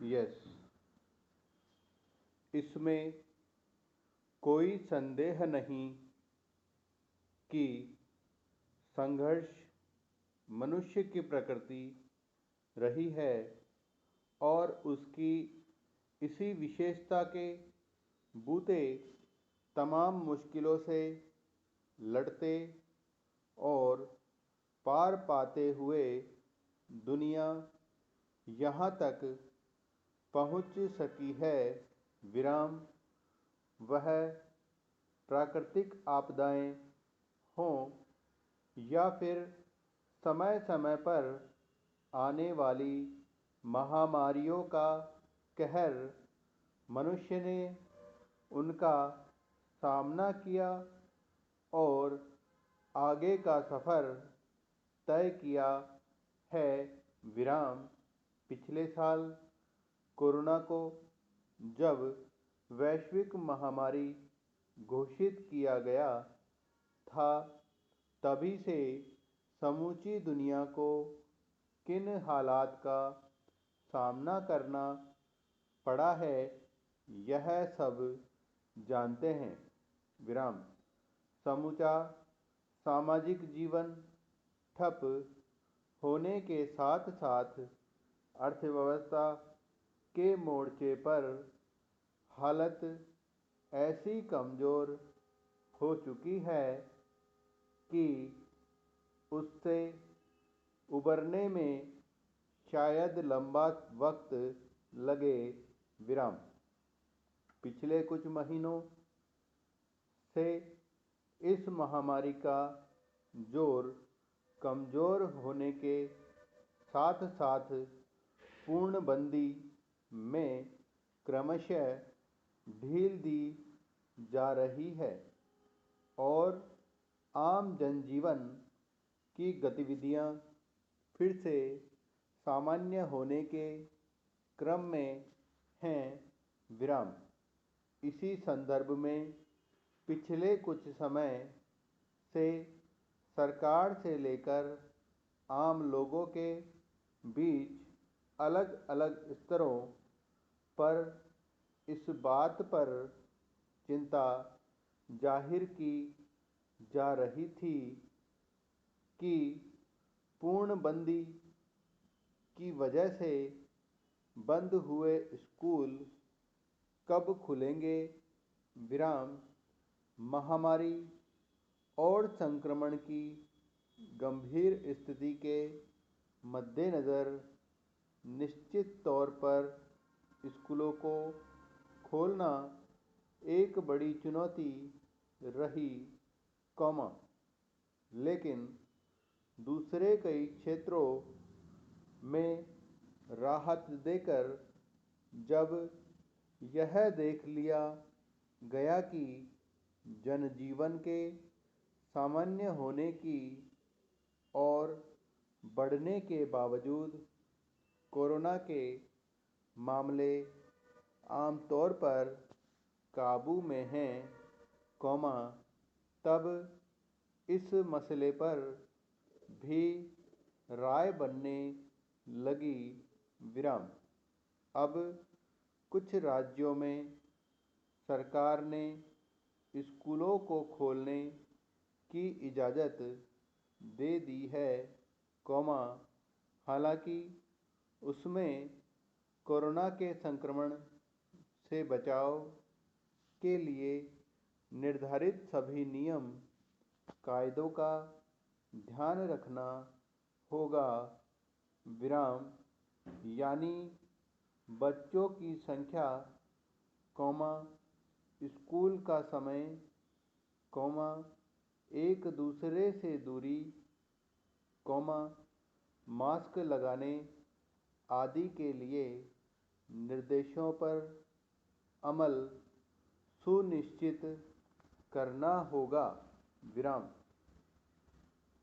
Yes, इसमें कोई संदेह नहीं कि संघर्ष मनुष्य की प्रकृति रही है और उसकी इसी विशेषता के बूते तमाम मुश्किलों से लड़ते और पार पाते हुए दुनिया यहाँ तक पहुँच सकी है। विराम। वह प्राकृतिक आपदाएं हों या फिर समय समय पर आने वाली महामारियों का कहर, मनुष्य ने उनका सामना किया और आगे का सफ़र तय किया है। विराम। पिछले साल कोरोना को जब वैश्विक महामारी घोषित किया गया था, तभी से समूची दुनिया को किन हालात का सामना करना पड़ा है, यह सब जानते हैं। विराम। समूचा सामाजिक जीवन ठप होने के साथ साथ अर्थव्यवस्था के मोर्चे पर हालत ऐसी कमज़ोर हो चुकी है कि उससे उबरने में शायद लंबा वक्त लगे। विराम। पिछले कुछ महीनों से इस महामारी का जोर कमज़ोर होने के साथ साथ पूर्णबंदी में क्रमशः ढील दी जा रही है और आम जनजीवन की गतिविधियां फिर से सामान्य होने के क्रम में हैं। विराम। इसी संदर्भ में पिछले कुछ समय से सरकार से लेकर आम लोगों के बीच अलग अलग स्तरों पर इस बात पर चिंता जाहिर की जा रही थी कि पूर्णबंदी की वजह से बंद हुए स्कूल कब खुलेंगे। विराम। महामारी और संक्रमण की गंभीर स्थिति के मद्देनज़र निश्चित तौर पर स्कूलों को खोलना एक बड़ी चुनौती रही, लेकिन दूसरे कई क्षेत्रों में राहत देकर जब यह देख लिया गया कि जनजीवन के सामान्य होने की और बढ़ने के बावजूद कोरोना के मामले आमतौर पर काबू में हैं, तब इस मसले पर भी राय बनने लगी। विराम। अब कुछ राज्यों में सरकार ने स्कूलों को खोलने की इजाज़त दे दी है, हालांकि उसमें कोरोना के संक्रमण से बचाव के लिए निर्धारित सभी नियम कायदों का ध्यान रखना होगा। विराम। यानी बच्चों की संख्या, स्कूल का समय, एक दूसरे से दूरी, मास्क लगाने आदि के लिए निर्देशों पर अमल सुनिश्चित करना होगा। विराम।